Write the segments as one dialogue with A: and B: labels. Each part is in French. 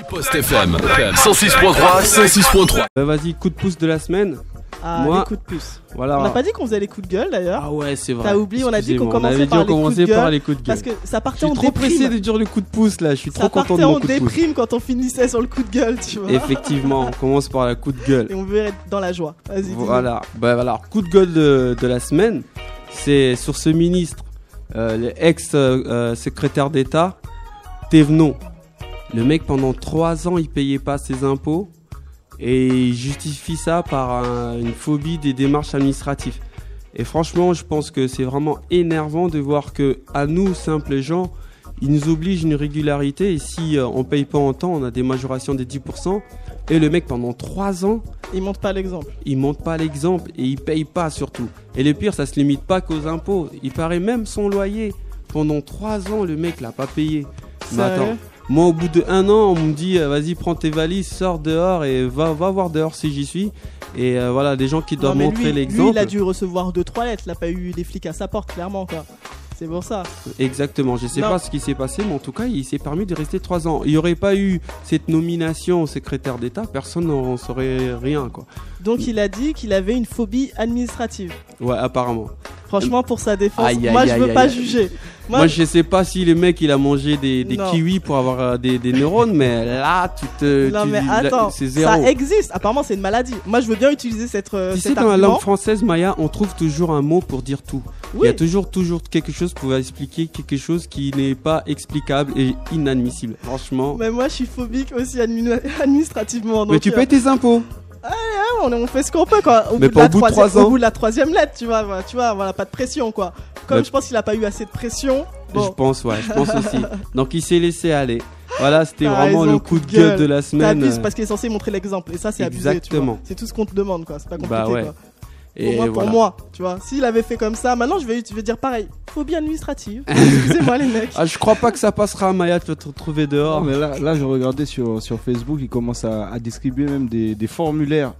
A: Post FM 106.3, 106.3.
B: Vas-y, coup de pouce de la semaine.
C: Ah,
B: Moi,
C: les coups de puce.
B: Voilà.
C: On n'a pas dit qu'on faisait les coups de gueule d'ailleurs.
B: Ah ouais, c'est vrai.
C: T'as oublié, on a dit qu'on
B: Excusez-moi,
C: commençait par
B: les coups de gueule.
C: Parce que ça
B: Je
C: partait
B: suis
C: en
B: trop pressé
C: déprime.
B: de dire le coup de pouce là, je suis trop content de
C: Ça
B: mon
C: partait
B: coup
C: en
B: de pouce.
C: déprime quand on finissait sur le coup de gueule, tu vois.
B: Effectivement, on commence par la coup de gueule.
C: Et on veut être dans la joie. Vas-y, dis-nous.
B: Voilà, voilà, coup de gueule de la semaine, c'est sur ce ministre, l'ex-secrétaire d'État, Thévenot. Le mec, pendant 3 ans, il payait pas ses impôts et il justifie ça par une phobie des démarches administratives. Et franchement, je pense que c'est vraiment énervant de voir que, à nous, simples gens, ils nous obligent une régularité et si on paye pas en temps, on a des majorations des 10%. Et le mec, pendant 3 ans,
C: Il montre pas l'exemple.
B: il montre pas l'exemple et il paye pas surtout. Et le pire, ça se limite pas qu'aux impôts. Il paraît même son loyer. Pendant 3 ans, le mec l'a pas payé. Mais
C: Sérieux
B: attends, moi au bout d'1 an, on me dit vas-y, prends tes valises, sors dehors et va voir dehors si j'y suis. Et voilà, des gens qui
C: Non,
B: doivent
C: mais
B: montrer
C: lui,
B: l'exemple.
C: il a dû recevoir 2-3 lettres. Il a pas eu les flics à sa porte, clairement, quoi. C'est pour ça.
B: Exactement, je sais
C: Non.
B: pas ce qui s'est passé, mais en tout cas, il s'est permis de rester 3 ans. Il n'y aurait pas eu cette nomination au secrétaire d'État, personne n'en saurait rien, quoi.
C: Donc il a dit qu'il avait une phobie administrative.
B: Ouais, apparemment.
C: Franchement, pour sa défense,
B: Aïe, aïe,
C: moi je
B: aïe,
C: veux
B: aïe,
C: pas
B: aïe.
C: juger.
B: Moi, je sais pas si le mec il a mangé des
C: Non.
B: kiwis pour avoir des neurones, mais là,
C: Non mais
B: là,
C: attends,
B: c'est zéro.
C: ça existe. Apparemment, c'est une maladie. Moi, je veux bien utiliser
B: Tu sais,
C: cet
B: dans la
C: argument.
B: langue française, Maya, on trouve toujours un mot pour dire tout. Il y
C: Oui.
B: a toujours quelque chose pour expliquer quelque chose qui n'est pas explicable et inadmissible. Franchement.
C: Mais moi, je suis phobique aussi administrativement.
B: Mais
C: Donc,
B: tu payes tes impôts.
C: on fait ce qu'on peut quoi.
B: Mais pas au bout de 3 ans.
C: Au bout de la 3e lettre, tu vois, voilà, pas de pression quoi. Comme
B: Mais-
C: je pense qu'il a pas eu assez de pression.
B: Je
C: Bon,
B: pense aussi. Donc il s'est laissé aller. Voilà, c'était
C: T'as
B: vraiment
C: raison,
B: le coup de gueule de la semaine.
C: t'abuses parce qu'il est censé montrer l'exemple et ça c'est abusé. Tu
B: Exactement.
C: vois. C'est tout ce qu'on te demande quoi. C'est pas compliqué
B: Bah ouais.
C: quoi.
B: Et
C: Pour
B: voilà.
C: moi, tu vois. S'il avait fait comme ça, maintenant je vais dire pareil. Phobie administrative. Excusez-moi les mecs.
B: Ah, je crois pas que ça passera, Maya, tu vas te retrouver dehors.
D: Non, mais là, je regardais sur Facebook, ils commencent à distribuer même des formulaires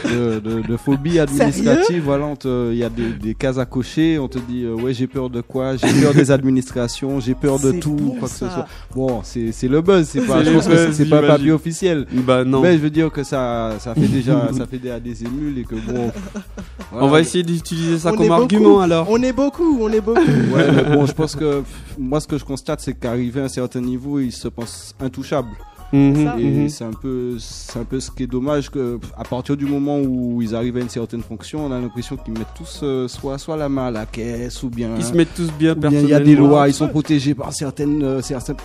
D: de phobie administrative. Voilà, il y a des cases à cocher. On te dit, ouais, j'ai peur de quoi? J'ai peur des administrations, j'ai peur de
C: C'est
D: tout,
C: bon,
D: quoi que ce
C: ça.
D: soit. Bon, c'est le buzz, je pense
B: le
D: que
B: buzz,
D: c'est pas un papier
B: j'imagine.
D: officiel.
B: Bah non.
D: Mais je veux dire que ça fait déjà des émules et que bon.
B: On
D: voilà.
B: va essayer d'utiliser ça
C: On
B: comme
C: est
B: argument
C: beaucoup.
B: alors.
C: On est beaucoup.
D: Ouais, mais bon, je pense que moi, ce que je constate, c'est qu'arrivé à un certain niveau, ils se pensent intouchables.
B: Mhm,
C: Ça.
D: Et
B: mhm.
D: c'est un peu ce qui est dommage, que à partir du moment où ils arrivent à une certaine fonction, on a l'impression qu'ils mettent tous soit la main à la caisse ou bien
B: Ils se mettent tous bien
D: ou bien il y a des
B: personnellement.
D: lois, ils sont protégés par certains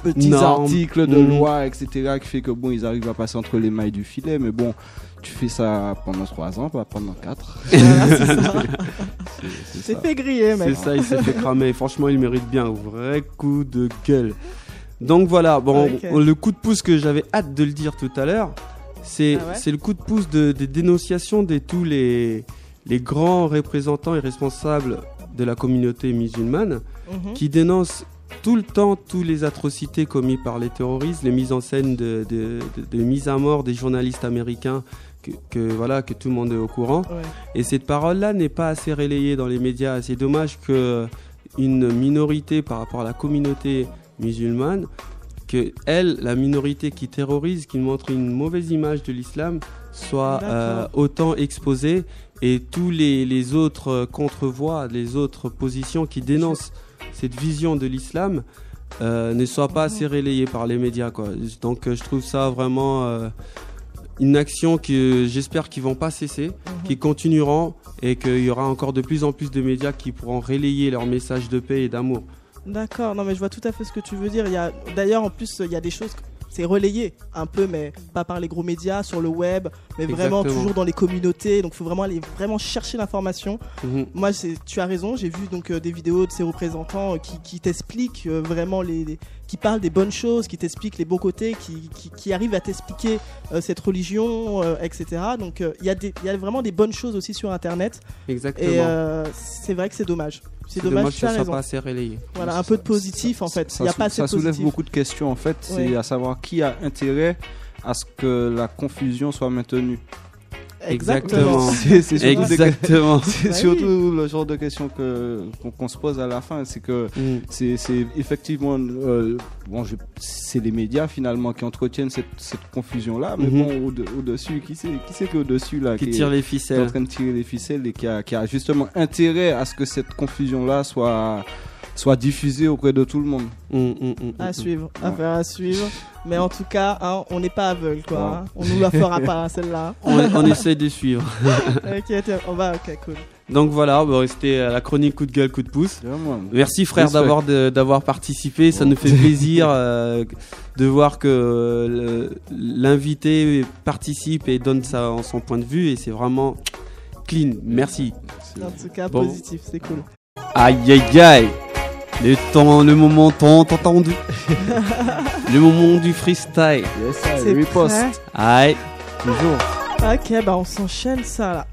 D: petits
B: Normes.
D: articles de
B: Mhm.
D: loi, etc., qui fait que bon, ils arrivent à passer entre les mailles du filet. Mais bon, tu fais ça pendant 3 ans, pas pendant 4.
C: Voilà, c'est ça.
D: C'est
C: C'est
D: ça.
C: fait griller, mec.
B: C'est ça, il s'est fait cramer. Franchement, il mérite bien un vrai coup de gueule. Donc voilà, bon,
C: Ok.
B: le coup de pouce que j'avais hâte de le dire tout à l'heure, c'est
C: Ah ouais
B: c'est le coup de pouce de dénonciation de tous les grands représentants et responsables de la communauté musulmane
C: Mhm.
B: qui dénoncent tout le temps toutes les atrocités commises par les terroristes, les mises en scène de mise à mort des journalistes américains que tout le monde est au courant.
C: Ouais.
B: Et cette parole-là n'est pas assez relayée dans les médias. C'est dommage que une minorité par rapport à la communauté musulmane, que elle, la minorité qui terrorise, qui montre une mauvaise image de l'islam, soit
C: D'accord.
B: autant exposée, et tous les autres contre-voix, les autres positions qui dénoncent cette vision de l'islam ne soient pas assez relayées par les médias, quoi. Donc je trouve ça vraiment une action que j'espère qu'ils vont pas cesser, qu'ils continueront, et qu'il y aura encore de plus en plus de médias qui pourront relayer leur message de paix et d'amour.
C: D'accord, non mais je vois tout à fait ce que tu veux dire. D'ailleurs, en plus, il y a des choses, c'est relayé un peu, mais pas par les gros médias, sur le web, mais vraiment
B: Exactement.
C: toujours dans les communautés. Donc, il faut vraiment aller vraiment chercher l'information.
B: Mhm.
C: Moi, tu as raison, j'ai vu donc des vidéos de ces représentants qui t'expliquent vraiment qui parlent des bonnes choses, qui t'expliquent les bons côtés, qui arrivent à t'expliquer cette religion, etc. Donc, il y a vraiment des bonnes choses aussi sur Internet.
B: Exactement.
C: Et c'est vrai que c'est dommage. C'est dommage,
B: que
C: tu
B: ça
C: as
B: soit
C: raison.
B: pas assez relayé.
C: Voilà, un peu de positif en fait. Il
D: Ça,
C: n'y a pas assez
D: ça
C: de
D: soulève
C: positif.
D: beaucoup de questions en fait.
C: Oui.
D: C'est à savoir qui a intérêt à ce que la confusion soit maintenue.
B: Exactement.
D: C'est surtout
B: Exactement.
D: C'est surtout le genre de question qu'on se pose à la fin, c'est que c'est effectivement c'est les médias finalement qui entretiennent cette confusion là, mais bon au-dessus qui c'est que au-dessus là
B: qui tire les ficelles,
D: qui est en train de tirer les ficelles et qui a justement intérêt à ce que cette confusion là soit diffusée auprès de tout le monde.
C: À suivre, affaire à suivre. Mais en tout cas, hein, on n'est pas aveugle, quoi. Hein. On nous la fera pas, celle-là.
B: On essaie de suivre.
C: Ok, cool.
B: Donc voilà, c'était la chronique coup de gueule, coup de pouce. Merci frère d'avoir participé. Ça nous fait plaisir de voir que l'invité participe et donne son point de vue. Et c'est vraiment clean. Merci.
C: En tout cas, positif, c'est cool.
B: Aïe aïe aïe. Le moment tant entendu. Le moment du freestyle.
D: Yes, c'est riposte.
B: Aïe, toujours.
C: Ok, on s'enchaîne ça là.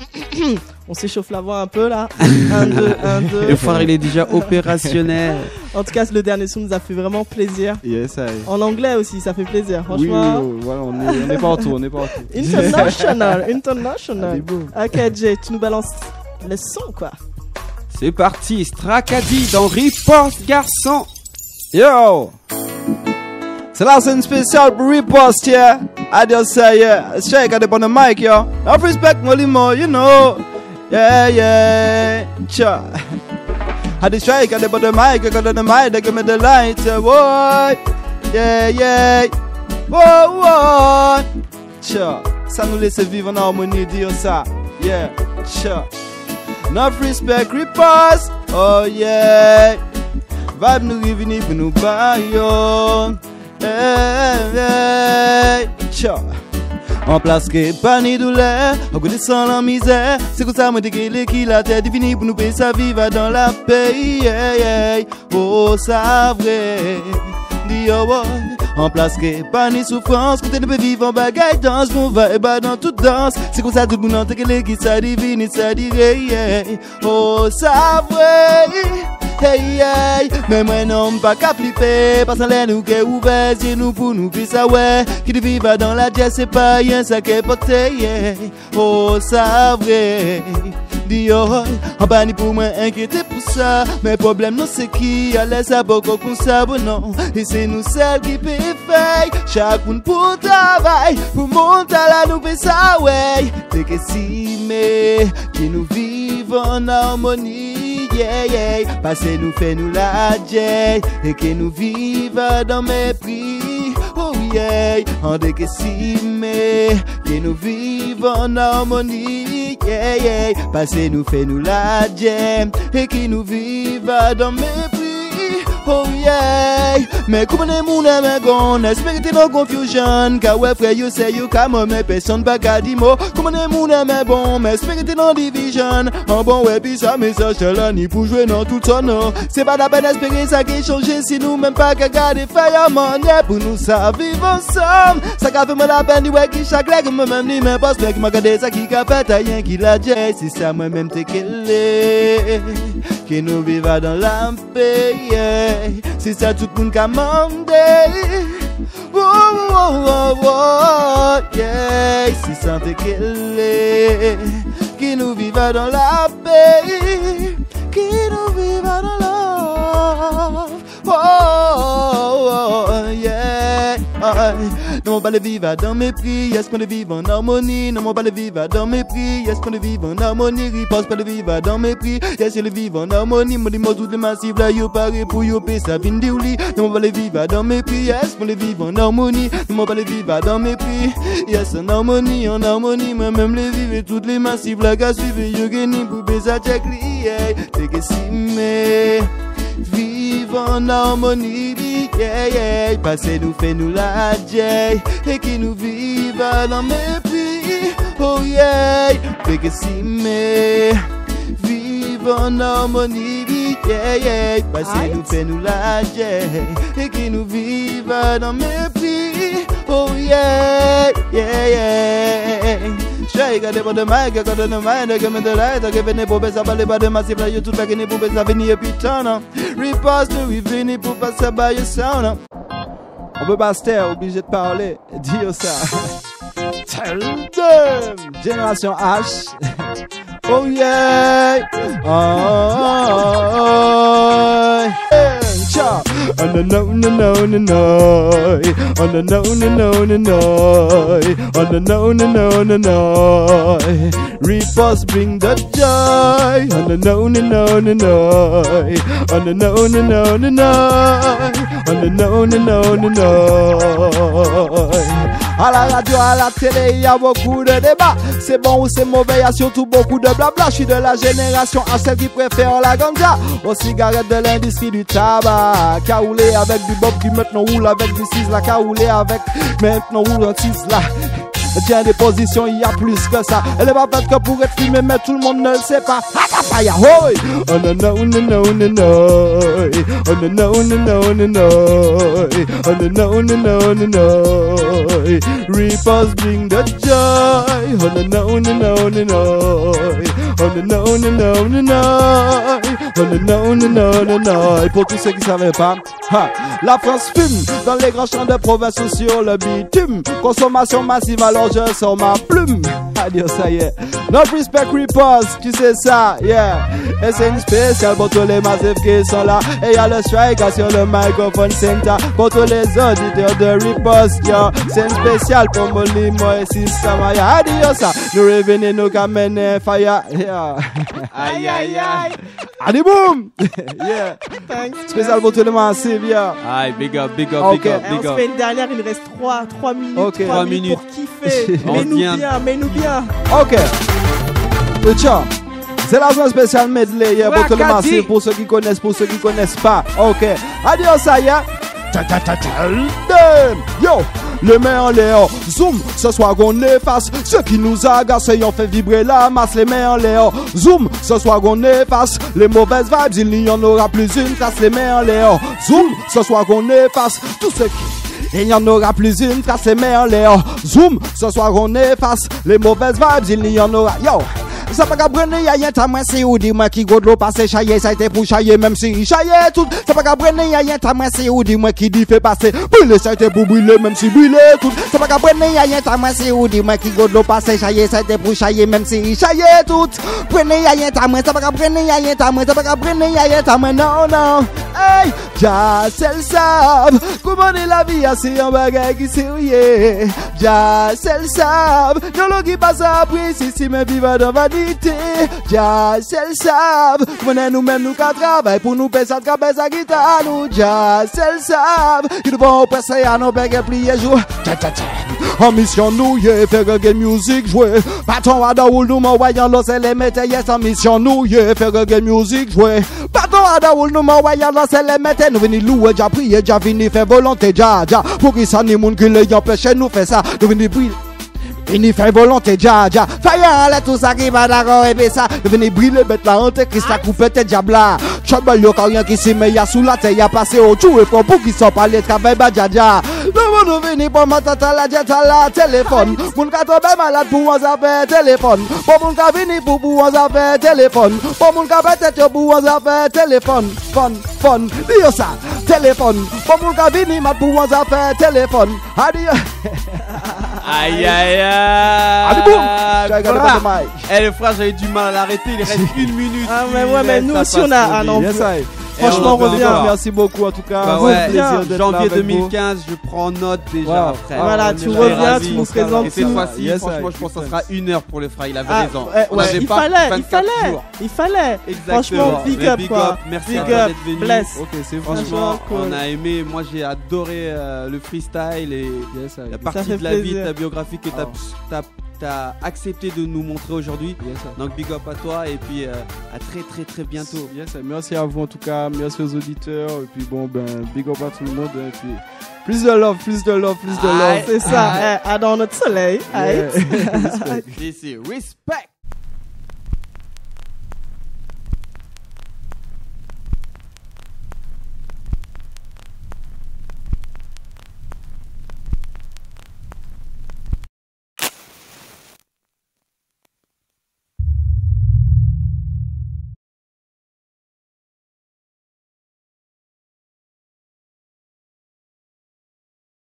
C: On s'échauffe la voix un peu là. 1, 2, 1, 2.
B: Le phare il est déjà opérationnel.
C: En tout cas, le dernier son nous a fait vraiment plaisir.
D: Yes,
C: en anglais aussi, ça fait plaisir. Franchement.
D: Oui, voilà, on n'est pas partout,
C: International. Ok, Jay, tu nous balances le son quoi.
B: C'est parti, Stracadi dans Riposte, garçon.
D: Yo! C'est là, c'est une spéciale pour Riposte, yeah. I just say, yeah. Straight got up on the mic, yo. Enough respect, Molimo, you know. Yeah. Cha. I just straight got up on the mic, I got on the mic, they give me the light, boy. Yeah. Whoa. Cha. Ça nous laisse vivre en harmonie, dire ça. Yeah. Cha. Enough respect, Riposte, oh yeah. Vibe nous revenir pour nous bailler. Hey, cha. En place que pas ni douleur, on connaît sans la misère. C'est comme ça, moi, dégueulé qui la tête est finie pour nous payer sa vie, va dans la paix. Oh, ça vrai. Dis oh, en place que pas ni souffrance, côté de peut vivre en bagaille danse, mon va et bas dans toute danse. C'est comme ça tout le monde entend que qui ça divine et ça dirait. Oh, ça vrai. Hey, mais moi non pas qu'à flipper, parce que nous qui ouvert, c'est nous pour nous puis ça ouais, qui de vivre dans la jazz c'est pas rien ça qui est porté. Oh, ça vrai. Dis oh, en bas ni pour moi inquiété pour ça. Mais problème non c'est qui a laissé à beaucoup comme ça, bon non. Et c'est nous celles qui paye fait. Chaque monde pour travail, pour monter à la nous fait ça ouais. C'est que si mais qui nous vivons en harmonie. Parce que nous fait nous la jay et que nous vivons dans mépris. Oh yeah, en dès que si mais que nous vivons en harmonie. Parce que nous fait nous la jay et que nous vivons dans mépris. Oh yeah, mais comment les moun aiment gon, espère que no confusion, car ouais frère you say you come mais personne pas qu'à dire mot. Comment les moun aiment bon, mais espère que no division, en bon ouais puis ça message là ni pour jouer dans tout son nom. C'est pas la peine d'espérer ça qui change si nous même pas qu'à garder fireman, yeah pour nous ça vivre ensemble. Ça qu'a fait moi la peine du ouais qui chaque leg moi même ni même pas ce qui m'a gardé ça qui qu'a fait rien qui l'a dit, c'est ça moi même t'es qu'elle que nous vivons dans la paix. C'est ça tout le monde qui a mandé. Yeah. C'est ça qu'elle est. Qui nous vivons dans la paix. Qui nous vivons dans la yeah. Non, pas le vivre dans mépris, est-ce qu'on le vit en harmonie? Non, pas le vivre dans mépris, est-ce qu'on le vit en harmonie? Riposte pas le vivre dans mépris, est-ce que le vivre en harmonie? Moi, dis-moi tout le massif là, yo paré pour yo payer sa fin de lit. Non, pas le vivre dans mépris, est-ce qu'on le vit en harmonie? Non, pas le vivre dans mépris, yes, en harmonie, moi même le vivre toutes les massifs là, qu'à suivre, yo gagné pour payer sa check li, t'es que si mais vivre en harmonie, parce que nous fait nous la jay et qui nous vivent dans mépris. Oh yeah, fait que si mais vivre en harmonie, parce que nous fait nous la jay et qui nous vivent dans mépris. Oh yeah. Straight got the mic, got the mind, I give me the light, I give it pour baisser par les bas de massif là, yo tout back in pour baisser venir puis turn. Riposte, we vini pour passer by your sound. On peut pas se taire, obligé de parler. Dis ça. Tell them. Génération H. Oh yeah. Oh. Ciao. On the no no no no no. On the no no no no no. On the no no no no no. Reapers bring the joy. On the no no no no no. On the no no no no no. On the no no no no no. À la radio, à la télé, il y a beaucoup de débats. C'est bon ou c'est mauvais, il y a surtout beaucoup de blabla. Je suis de la génération à celle qui préfère la ganja aux cigarettes de l'industrie du tabac. Caoulé avec du bob qui maintenant roule avec du sizzla. Caoulé avec maintenant roule un sizzla. Tiens des positions, il y a plus que ça. Elle est pas faite que pour être filmée, mais tout le monde ne le sait pas. Hakapaya, hoi! Oh no no no no no no. Oh no no no no no no. Oh no no no no no no. Reapers bring the joy. Oh no no no no no no. Oh no no no no no no. Oh no no no no no no. Et pour tous ceux qui savaient pas, la France fume dans les grands champs de province ou sur le bitume. Consommation massive, alors je sors ma plume. Adios, ça y est. No respect Reapers, tu sais ça, yeah. Et c'est une spéciale pour tous les massifs qui sont là. Et y'a le strike sur le microphone center. Pour tous les auditeurs de Reapers, yeah. C'est une spéciale pour Molimo et Sistema, yeah. Adios, ça. Nous revenons, nous camènes fire, yeah.
C: Aïe aïe aïe.
D: Allez, boum. Yeah.
C: Thanks.
D: Spécial pour tous les massifs, yeah.
B: Aïe, big up, big up,
D: Ok.
B: big up,
C: Et on
B: big
C: se
B: up.
C: fait une dernière, il reste 3 minutes.
D: Ok.
C: 3 minutes pour kiffer. Mets-nous
B: vient.
C: bien, mets-nous bien.
D: Ok. Ciao. C'est la zone spéciale medley, yeah, pour tout le massif, pour ceux qui connaissent pas. Ok. Adios, ça y est. Yo, les mains en l'air, zoom, ce soir qu'on efface ceux qui nous agacent et ont fait vibrer la masse. Les mains en l'air, zoom, ce soir qu'on efface les mauvaises vibes, il n'y en aura plus une trace. Les mains en l'air, zoom, ce soir qu'on efface tous ceux qui... Il n'y en aura plus une trace, les mains en l'air. Zoom, ce soir on efface les mauvaises vibes, il n'y en aura. Yo! Ça pas qu'à brûler, y'a rien ta main, c'est où dis-moi qui go de l'eau passer chailler, ça a été pour chailler, même si chailler tout. Ça pas qu'à brûler, y'a rien ta main, c'est où dis-moi qui dit fait passer. Brûler, ça a été pour brûler, même si brûler tout. Ça pas qu'à brûler, y'a rien ta main, c'est où dis-moi qui go de l'eau passer chailler, ça a été pour chailler, même si chailler tout. Brûler, y'a rien ta main, ça pas qu'à brûler, y'a rien ta main, ça pas qu'à brûler, y'a rien ta main, non, non. Hey, ja, c'est le savent, comment est la vie, c'est un bagage qui s'est rouillé. Ja, c'est le savent, non, l'eau qui passe après, si, mais vivre dans vanité. Ja, c'est le savent, comment nous-mêmes nous qu'à travailler pour nous payer ça, sa guitare, nous. Ja, c'est le savent, ils vont passer à nos bagues plier jour. En mission nous, yeah, faire reggae music jouer. Bâton à Daoul, nous m'envoyant l'os et les mettez, yes, en mission nous, yeah, faire reggae music jouer. Bâton à Daoul, nous m'envoyant l'os et les mettez, nous venons louer, déjà prier, déjà venir faire volonté, ja. Pour qu'ils s'en aient moun qui les empêche, nous fait ça, nous venons prier. Vini fait volonté, ja. Fire, là, tout ça qui va d'accord, et puis ça. Vini brûler, bête la honte, Christ a coupé tes diabla. Chobal, yo, rien qui s'y met, y'a sous la terre, y'a passé au tout, et pour qui sont pas les travail, bah, ja. Nous venons pour ma tata, la jetta, la téléphone. Moun ka tombe malade pour on affaire téléphone. Pour moun ka vini pour on affaire téléphone. Pour moun ka peut-être pour on affaire téléphone. Fun, dis ça, téléphone. Pour moun ka vini mat pour on affaire téléphone. Adieu.
B: Aïe aïe aïe.
D: Allez, boum.
B: Eh les frères, j'avais du mal à l'arrêter, il reste 1 minute.
C: Ah mais ouais, mais nous aussi on a un an.
D: Yes,
C: Franchement, on revient.
D: Merci beaucoup en tout cas.
B: Bah ouais,
D: plaisir d'être
B: janvier
D: là avec
B: 2015, je prends note déjà,
D: Wow.
B: frère.
C: Voilà,
B: On
C: tu
B: est
C: reviens,
B: ravis.
C: tu nous présentes
B: Et cette
C: tout.
B: fois-ci,
D: Yes,
B: franchement,
D: I.
B: je pense que ça sera 1 heure pour les frères, il avait
C: Ah,
B: raison.
C: ouais,
B: On
C: ouais,
B: avait
C: il
B: pas
C: fallait.
B: 24 jours.
C: Exactement. Franchement, big
B: Mais
C: up
B: big
C: quoi.
B: up, merci
C: Big
B: à
C: up,
B: toi d'être venu.
C: bless.
D: Ok, c'est
B: Franchement,
C: Franchement, cool.
B: on a aimé. Moi, j'ai adoré le freestyle et
D: Yes, I.
B: la
C: Ça
B: partie
C: fait
B: de la vie,
C: plaisir.
B: de ta biographie que t'as accepté de nous montrer aujourd'hui.
D: Yes, I.
B: Donc, big up à toi et puis à très bientôt.
D: Yes, merci à vous en tout cas, merci aux auditeurs et puis bon ben big up à tout le monde et puis plus de love.
C: C'est ça, dans notre soleil.
D: Yeah.
B: This is respect.